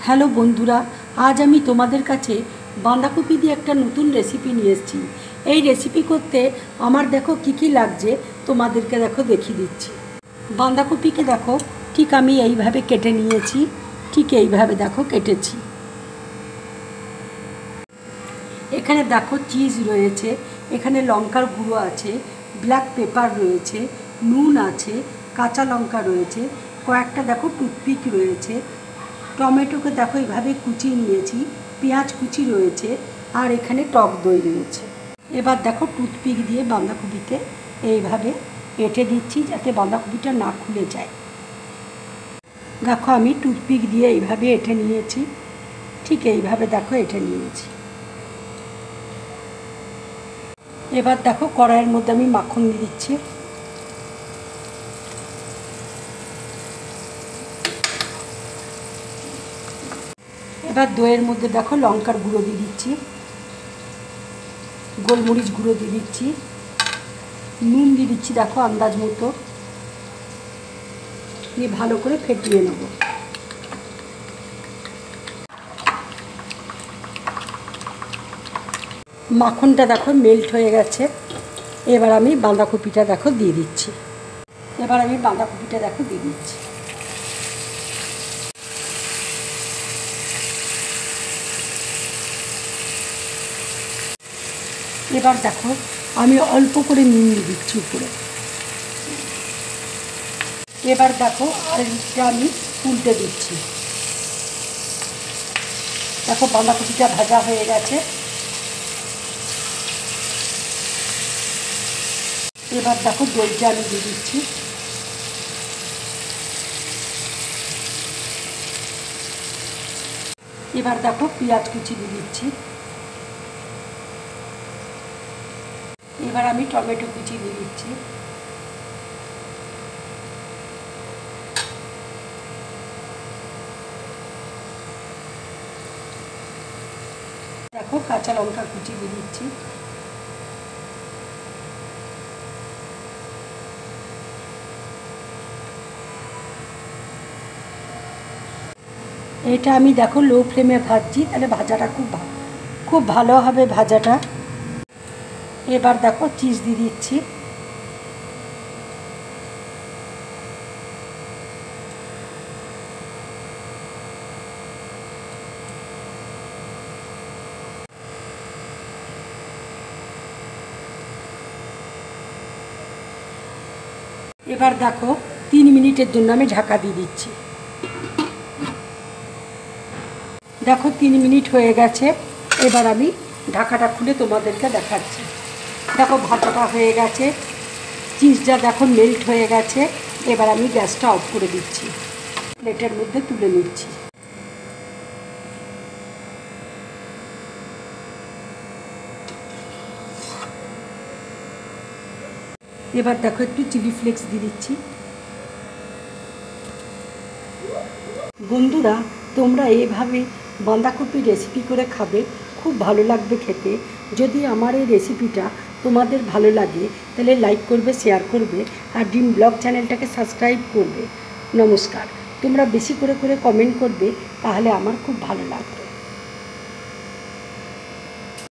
Hello বন্ধুরা, আজ আমি তোমাদের কাছে বাঁধাকপি দিয়ে একটা নতুন রেসিপি নিয়ে এসেছি। এই রেসিপি করতে আমার দেখো কি লাগছে তোমাদেরকে দেখো দেখিয়ে দিচ্ছি। বাঁধাকপিকে দেখো ঠিক আমি এইভাবে কেটে নিয়েছি, ঠিক এইভাবে দেখো কেটেছি। এখানে দেখো চিজ রয়েছে, এখানে লঙ্কার গুঁড়ো আছে, ব্ল্যাক পেপার রয়েছে, নুন আছে, কাঁচা লঙ্কা রয়েছে, কয়েকটা দেখো টুথপিক রয়েছে, টমেটোকে দেখো এইভাবে কুচিয়ে নিয়েছি, পেঁয়াজ কুচি রয়েছে, আর এখানে টক দই রয়েছে। এবার দেখো টুথপিক দিয়ে বাঁধাকপিতে এইভাবে এঁটে দিচ্ছি যাতে বাঁধাকপিটা না খুলে যায়। দেখো আমি টুথপিক দিয়ে এইভাবে এঁটে নিয়েছি, ঠিক এইভাবে দেখো এঁটে নিয়েছি। এবার দেখো কড়াইয়ের মধ্যে আমি মাখন দিয়ে দিচ্ছি। এবার দইয়ের মধ্যে দেখো লঙ্কার গুঁড়ো দিয়ে দিচ্ছি, গোলমরিচ গুঁড়ো দিয়ে দিচ্ছি, নুন দিয়ে দিচ্ছি দেখো আন্দাজ মতো, দিয়ে ভালো করে ফেটিয়ে নেব। মাখনটা দেখো মেল্ট হয়ে গেছে। এবার আমি বাঁধাকপিটা দেখো দিয়ে দিচ্ছি। এবার দেখো আমি অল্প করে নুন দিয়ে দিচ্ছি উপরে। এবার দেখো আরেকটা আমি উল্টে দিচ্ছি। দেখো বাঁধাকপিটা ভাজা হয়ে গেছে। এবার দেখো দইটা আমি দিয়ে দিচ্ছি। এবার দেখো পেঁয়াজ কুচি দিয়ে দিচ্ছি। এবার আমি টমেটো কুচি দিয়ে দিচ্ছি। দেখো কাঁচা লঙ্কা কুচি দিয়ে দিচ্ছি। এটা আমি দেখো লো ফ্লেমে ভাজছি, তাহলে ভাজাটা খুব ভালো হবে ভাজাটা। এবার দেখো চিজ দিয়ে দিচ্ছি। এবার দেখো 3 মিনিটের জন্য আমি ঢাকা দিয়ে দিচ্ছি। দেখো 3 মিনিট হয়ে গেছে। এবার আমি ঢাকাটা খুলে তোমাদেরকে দেখাচ্ছি। দেখো ভাজাটা হয়ে গেছে, চিজটা দেখো মেল্ট হয়ে গেছে। এবার আমি গ্যাসটা অফ করে দিচ্ছি, প্লেটের মধ্যে তুলে নিচ্ছি। এবার দেখো একটু চিলি ফ্লেক্স দিয়ে দিচ্ছি। বন্ধুরা, তোমরা এইভাবে বাঁধাকপির রেসিপি করে খাবে, খুব ভালো লাগবে খেতে। যদি আমার এই রেসিপিটা তোমাদের ভালো লাগে তাহলে লাইক করবে, শেয়ার করবে, আর ড্রিম ব্লগ চ্যানেলটাকে সাবস্ক্রাইব করবে। নমস্কার। তোমরা বেশি করে কমেন্ট করবে, তাহলে আমার খুব ভালো লাগবে।